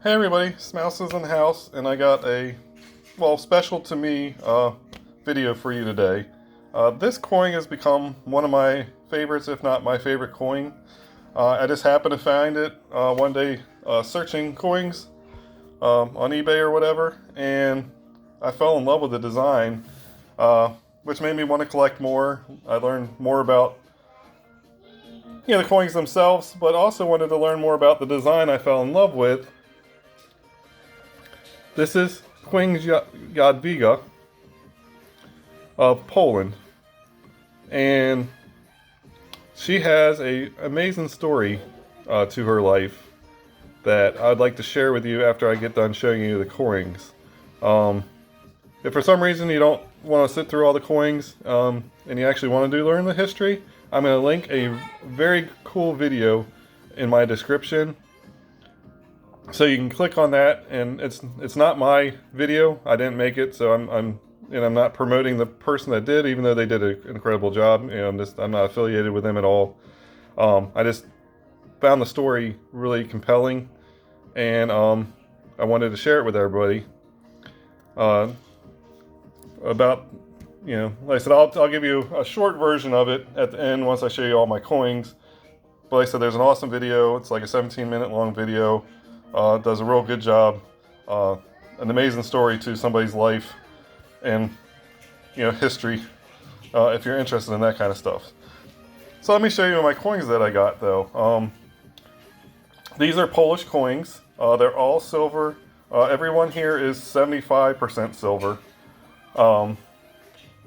Hey everybody, Smouse is in the house, and I got a, well, special to me video for you today. This coin has become one of my favorites, if not my favorite coin. I just happened to find it one day searching coins on eBay or whatever, and I fell in love with the design, which made me want to collect more. I learned more about the coins themselves, but also wanted to learn more about the design I fell in love with. This is Queen Jadwiga of Poland, and she has an amazing story to her life that I'd like to share with you after I get done showing you the coins. If for some reason you don't want to sit through all the coins and you actually want to learn the history, I'm going to link a very cool video in my description. So you can click on that, and it's not my video. I didn't make it, so I'm not promoting the person that did, even though they did an incredible job. I'm not affiliated with them at all. I just found the story really compelling, and I wanted to share it with everybody. Like I said, I'll give you a short version of it at the end once I show you all my coins. But like I said, there's an awesome video. It's like a 17-minute long video. Does a real good job. An amazing story to somebody's life and history, if you're interested in that kind of stuff. So let me show you my coins that I got, though. These are Polish coins. They're all silver. Everyone here is 75% silver. And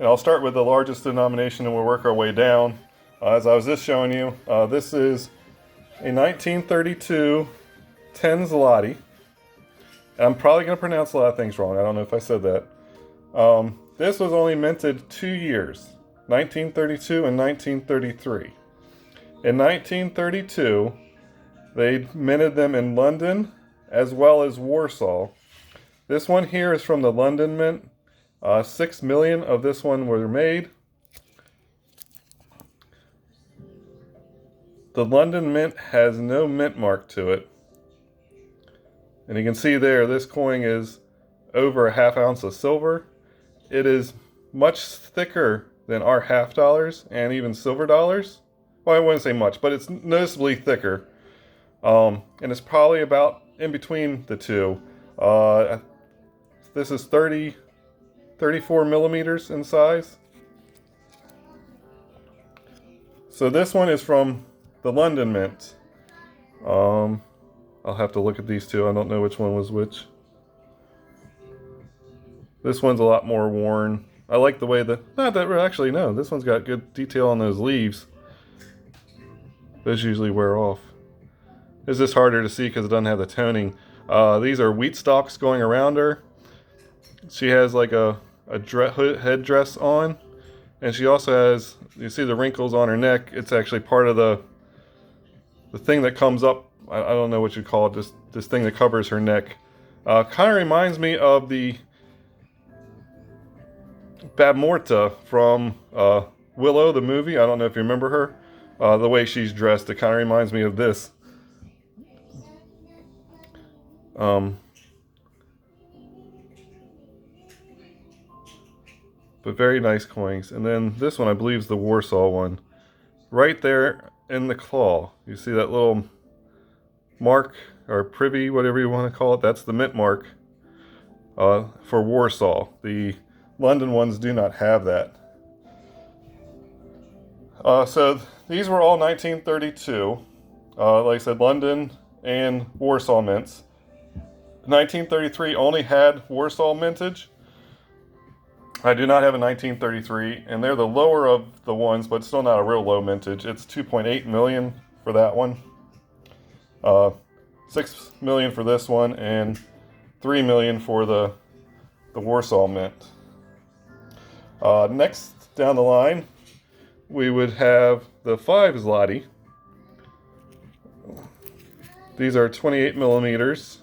I'll start with the largest denomination and we'll work our way down. As I was just showing you, this is a 1932 10 Zloty. I'm probably going to pronounce a lot of things wrong. I don't know if I said that. This was only minted 2 years, 1932 and 1933. In 1932, they minted them in London as well as Warsaw. This one here is from the London Mint. 6 million of this one were made. The London Mint has no mint mark to it. And you can see there, this coin is over a ½ ounce of silver. It is much thicker than our half dollars and even silver dollars. Well, I wouldn't say much, but it's noticeably thicker. And it's probably about in between the two. This is 34 millimeters in size. So this one is from the London Mint. I'll have to look at these two. I don't know which one was which. This one's a lot more worn. I like the way actually no, this one's got good detail on those leaves. Those usually wear off. It's just harder to see because it doesn't have the toning. These are wheat stalks going around her. She has like a headdress on, and she also has, you see the wrinkles on her neck. It's actually part of the thing that comes up. I don't know what you call it, this thing that covers her neck. Kind of reminds me of the Babmorta from Willow, the movie. I don't know if you remember her. The way she's dressed, it kind of reminds me of this. But very nice coins. And then this one, I believe, is the Warsaw one. Right there in the claw. You see that little mark, or privy, whatever you want to call it. That's the mint mark for Warsaw. The London ones do not have that. So these were all 1932. Like I said, London and Warsaw mints. 1933 only had Warsaw mintage. I do not have a 1933, and they're the lower of the ones, but still not a real low mintage. It's 2.8 million for that one. 6 million for this one, and 3 million for the Warsaw Mint. Next down the line, we would have the 5 Zloty. These are 28 millimeters,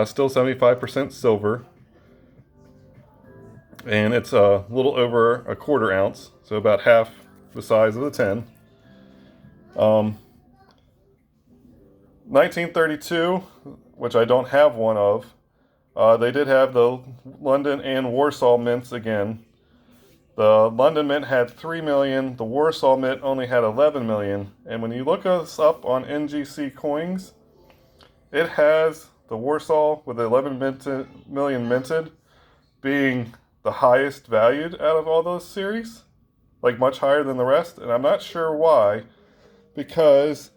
still 75% silver, and it's a little over a quarter ounce, so about half the size of the 10. 1932, which I don't have one of. They did have the London and Warsaw mints again. The London mint had 3 million, the Warsaw mint only had 11 million. And when you look us up on NGC coins, it has the Warsaw with 11 million minted being the highest valued out of all those series, like much higher than the rest. And I'm not sure why, because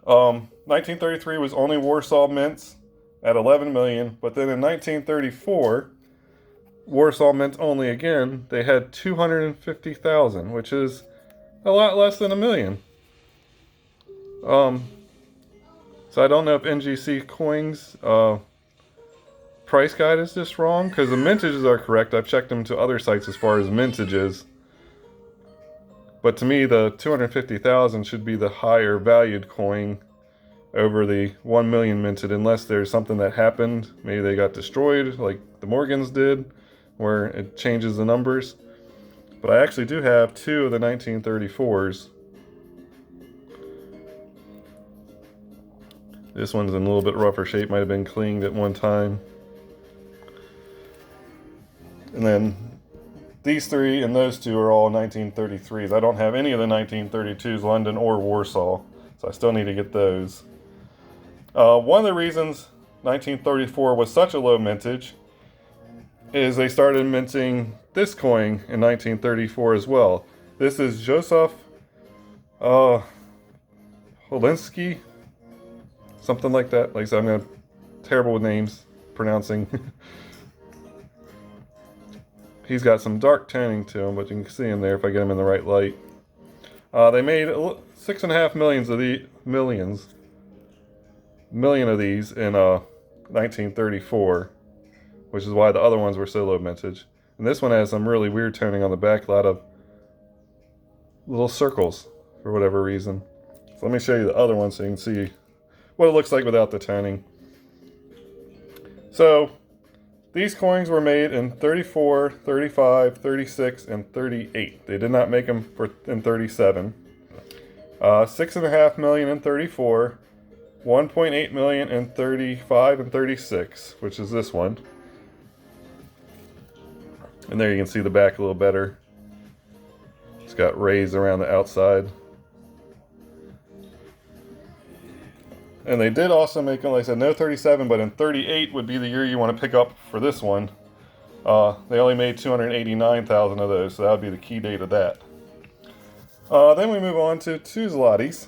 1933 was only Warsaw mints at 11 million, but then in 1934, Warsaw mint only again, they had 250,000, which is a lot less than a million. So I don't know if NGC coins price guide is just wrong, because the mintages are correct. I've checked them to other sites as far as mintages. But to me, the 250,000 should be the higher valued coin over the 1 million minted, unless there's something that happened. Maybe they got destroyed like the Morgans did, where it changes the numbers. But I actually do have 2 of the 1934s. This one's in a little bit rougher shape, might have been cleaned at one time. And then these 3 and those 2 are all 1933s. I don't have any of the 1932s, London or Warsaw, so I still need to get those. One of the reasons 1934 was such a low mintage is they started minting this coin in 1934 as well. This is Joseph Holinsky, something like that. Like I said, I'm terrible with names, pronouncing. He's got some dark toning to him, but you can see him there if I get him in the right light. They made 6.5 million of these in 1934, which is why the other ones were so low mintage. And this one has some really weird toning on the back, a lot of little circles for whatever reason. So let me show you the other one so you can see what it looks like without the toning. So these coins were made in 34, 35, 36, and 38. They did not make them in 37. 6.5 million in 34, 1.8 million in 35 and 36, which is this one. And there you can see the back a little better. It's got rays around the outside. And they did also make them, like I said, no 37, but in 38 would be the year you want to pick up for this one. They only made 289,000 of those, so that would be the key date of that. Then we move on to 2 Zlotys.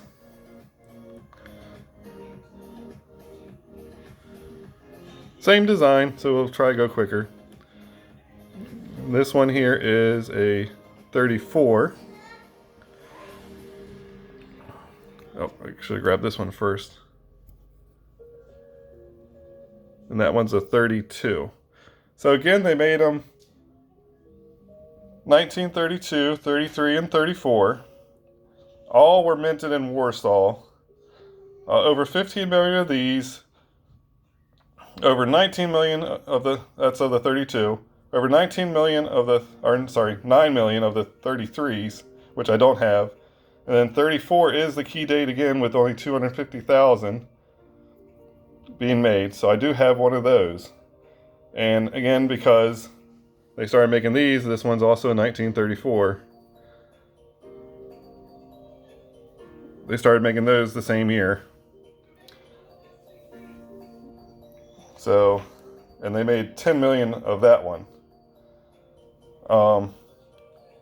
Same design, so we'll try to go quicker. This one here is a 34. Oh, I should have grabbed this one first. And that one's a 32. So again, they made them 1932, 33, and 34. All were minted in Warsaw. Over 15 million of these. Over 19 million of the, that's of the 32. Over 19 million of the, or sorry, 9 million of the 33s, which I don't have. And then 34 is the key date again, with only 250,000 being made. So I do have one of those. And again, because they started making these, this one's also in 1934. They started making those the same year. So, and they made 10 million of that one.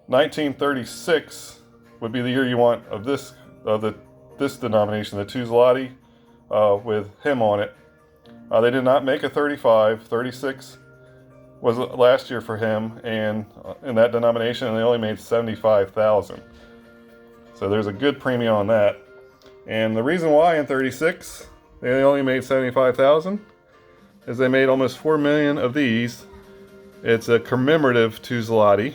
1936 would be the year you want of this this denomination, the 2 Zloty, with him on it. They did not make a 35. 36 was last year for him, and in that denomination, and they only made 75,000. So there's a good premium on that. And the reason why in 36 they only made 75,000 is they made almost 4 million of these. It's a commemorative 2 Zloty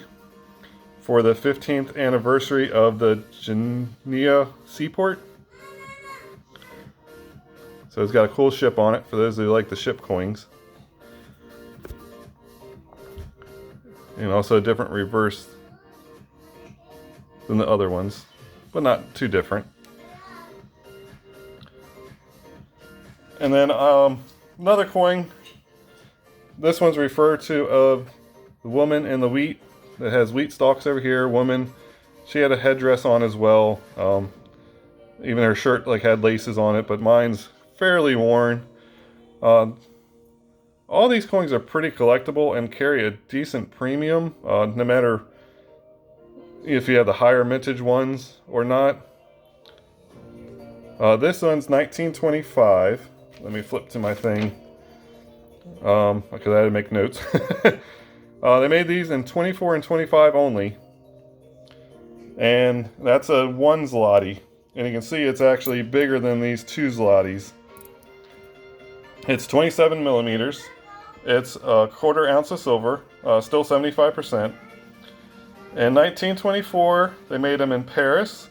for the 15th anniversary of the Gdynia seaport. So it's got a cool ship on it for those who like the ship coins. And also a different reverse than the other ones, but not too different. And then another coin. This one's referred to of the woman in the wheat. It has wheat stalks over here. Woman. She had a headdress on as well. Even her shirt like had laces on it, but mine's fairly worn. All these coins are pretty collectible and carry a decent premium, no matter if you have the higher mintage ones or not. This one's 1925. Let me flip to my thing, because I had to make notes. They made these in 24 and 25 only. And that's a 1 Zloty. And you can see it's actually bigger than these 2 Zlotys. It's 27 millimeters. It's a 1/4 ounce of silver, still 75%. In 1924, they made them in Paris,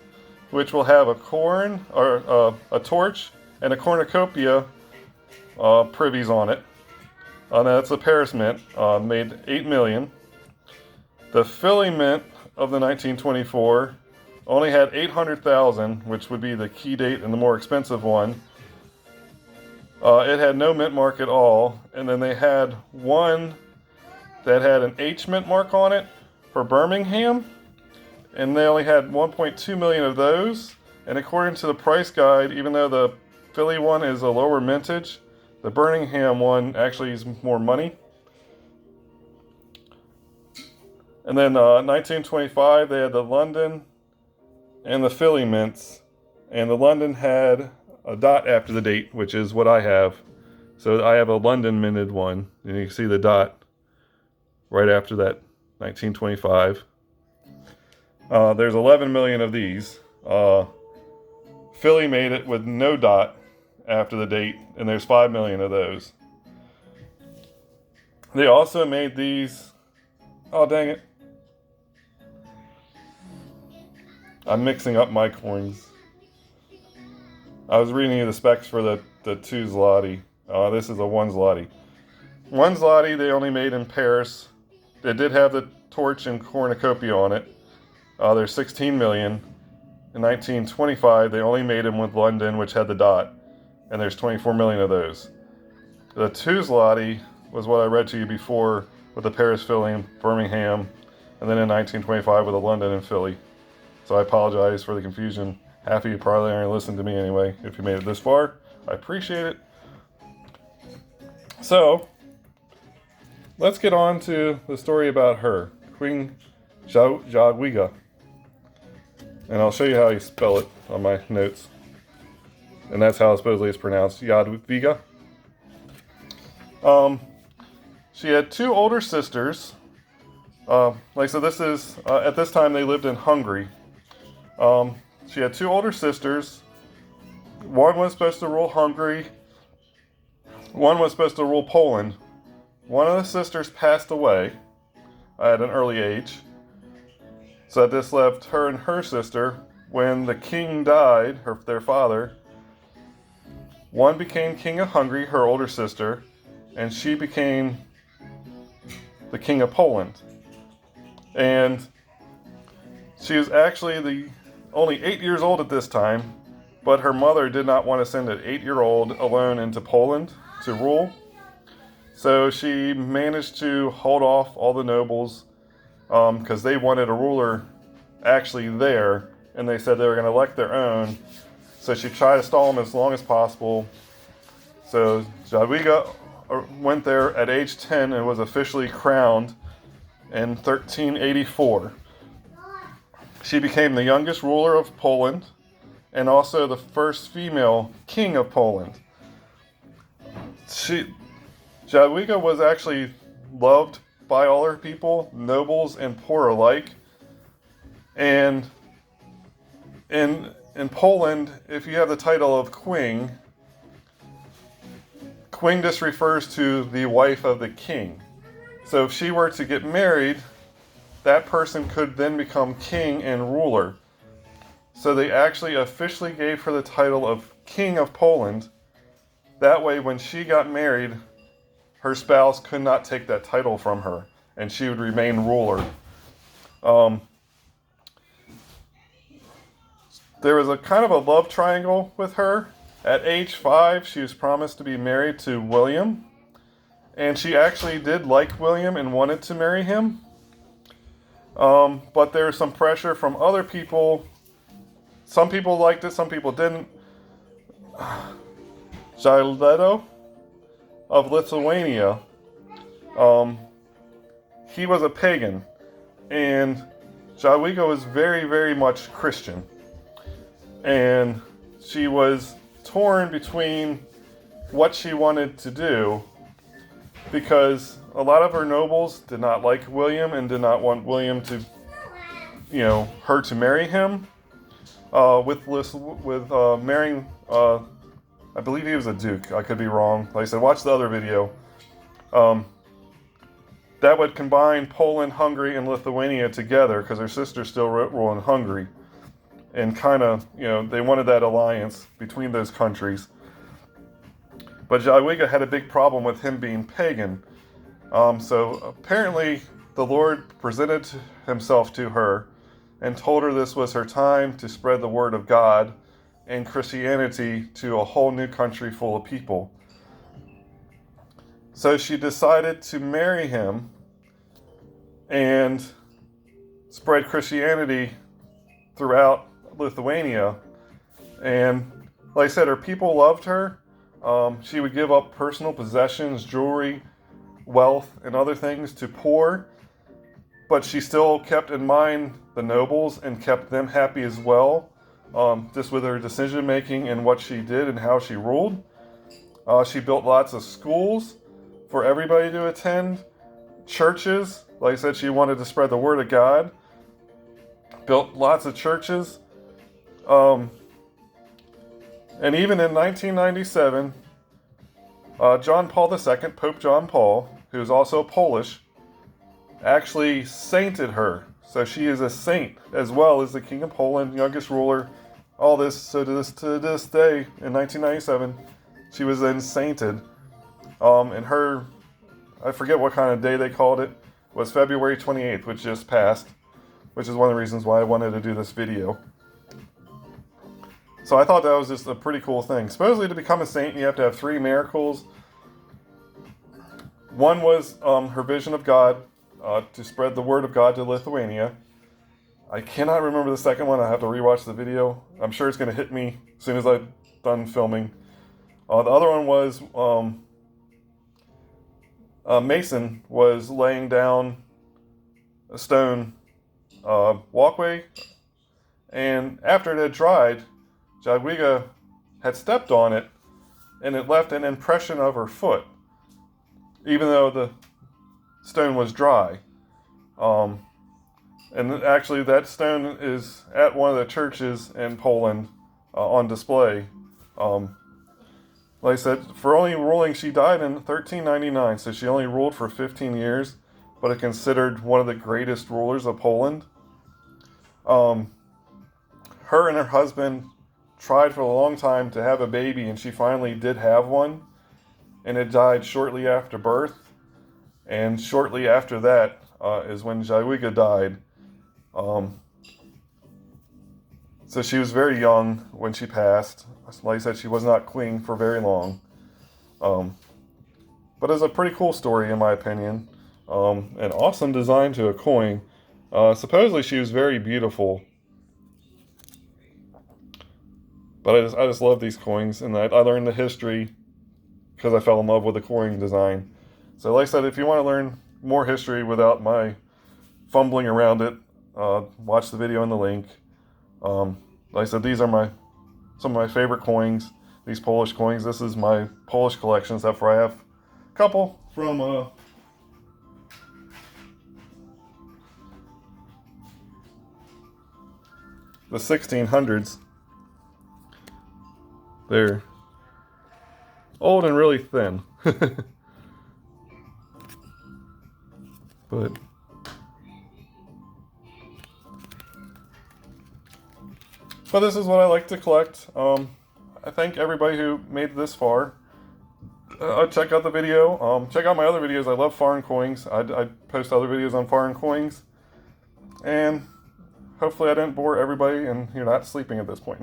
which will have a corn, or a torch, and a cornucopia privies on it. That's a Paris mint, made 8 million. The Philly mint of the 1924 only had 800,000, which would be the key date and the more expensive one. It had no mint mark at all, and then they had one that had an H mint mark on it for Birmingham, and they only had 1.2 million of those. And according to the price guide, even though the Philly one is a lower mintage, the Birmingham one actually is more money. And then 1925, they had the London and the Philly mints, and the London had a dot after the date, which is what I have. So I have a London minted one, and you can see the dot right after that, 1925. There's 11 million of these. Philly made it with no dot after the date, and there's 5 million of those. They also made these, oh dang it, I'm mixing up my coins. I was reading you the specs for the 2 Zloty. This is a 1 Zloty. 1 Zloty they only made in Paris. They did have the torch and cornucopia on it. There's 16 million. In 1925 they only made them with London, which had the dot, and there's 24 million of those. The 2 Zloty was what I read to you before, with the Paris, Philly, and Birmingham, and then in 1925 with the London and Philly. So I apologize for the confusion. Half of you probably aren't listening to me anyway. If you made it this far, I appreciate it. So, let's get on to the story about her, Queen Jadwiga. And I'll show you how you spell it on my notes. And that's how supposedly it's pronounced, Jadwiga. She had 2 older sisters. Like I said, this is, at this time they lived in Hungary. She had 2 older sisters. One was supposed to rule Hungary. One was supposed to rule Poland. One of the sisters passed away at an early age. So this left her and her sister. When the king died, their father, one became king of Hungary, her older sister, and she became the king of Poland. And she was actually only 8 years old at this time, but her mother did not want to send an 8-year-old alone into Poland to rule. So she managed to hold off all the nobles, because they wanted a ruler actually there, and they said they were going to elect their own. So she tried to stall them as long as possible. So Jadwiga went there at age 10 and was officially crowned in 1384. She became the youngest ruler of Poland and also the first female king of Poland. Jadwiga was actually loved by all her people, nobles and poor alike. And in Poland, if you have the title of queen, queen just refers to the wife of the king. So if she were to get married, that person could then become king and ruler. So they actually officially gave her the title of King of Poland. That way, when she got married, her spouse could not take that title from her, and she would remain ruler. There was a kind of a love triangle with her. At age 5, she was promised to be married to William, and she actually did like William and wanted to marry him. But there was some pressure from other people. Some people liked it, some people didn't. Zlotych of Lithuania, he was a pagan, and Jadwiga was very, very much Christian. And she was torn between what she wanted to do, because a lot of her nobles did not like William and did not want William to, her to marry him. With marrying, I believe he was a duke. I could be wrong. Like I said, watch the other video. That would combine Poland, Hungary, and Lithuania together, because her sister still ruled in Hungary. And kind of, they wanted that alliance between those countries. But Jadwiga had a big problem with him being pagan. So apparently the Lord presented himself to her and told her this was her time to spread the word of God and Christianity to a whole new country full of people. So she decided to marry him and spread Christianity throughout Lithuania. And like I said, her people loved her. She would give up personal possessions, jewelry, wealth, and other things to poor, but she still kept in mind the nobles and kept them happy as well, just with her decision making and what she did and how she ruled. She built lots of schools for everybody to attend, churches. Like I said, she wanted to spread the word of God. Built lots of churches. And even in 1997, John Paul II, Pope John Paul, who is also Polish, actually sainted her. So she is a saint, as well as the King of Poland, youngest ruler, all this. So to this day, in 1997, she was then sainted. And her, I forget what kind of day they called it, was February 28th, which just passed, which is one of the reasons why I wanted to do this video. So I thought that was just a pretty cool thing. Supposedly to become a saint, you have to have 3 miracles. One was her vision of God, to spread the word of God to Lithuania. I cannot remember the second one. I have to rewatch the video. I'm sure it's going to hit me as soon as I'm done filming. The other one was Mason was laying down a stone walkway, and after it had dried, Jadwiga had stepped on it, and it left an impression of her foot, even though the stone was dry. And actually that stone is at one of the churches in Poland on display. Like I said, for only ruling, she died in 1399, so she only ruled for 15 years, but is considered one of the greatest rulers of Poland. Her and her husband tried for a long time to have a baby, and she finally did have one, and it died shortly after birth. And shortly after that is when Jadwiga died. So she was very young when she passed. Like I said, she was not queen for very long. But it's a pretty cool story in my opinion. An awesome design to a coin. Supposedly she was very beautiful. But I just love these coins, and I learned the history because I fell in love with the coin design. So like I said, if you want to learn more history without my fumbling around it, watch the video in the link. Like I said, these are some of my favorite coins, these Polish coins. This is my Polish collection, except for I have a couple from the 1600s. They're old and really thin. But this is what I like to collect. I thank everybody who made this far. Check out the video. Check out my other videos. I love foreign coins. I post other videos on foreign coins. And hopefully I didn't bore everybody and you're not sleeping at this point.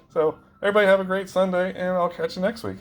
So Everybody have a great Sunday, and I'll catch you next week.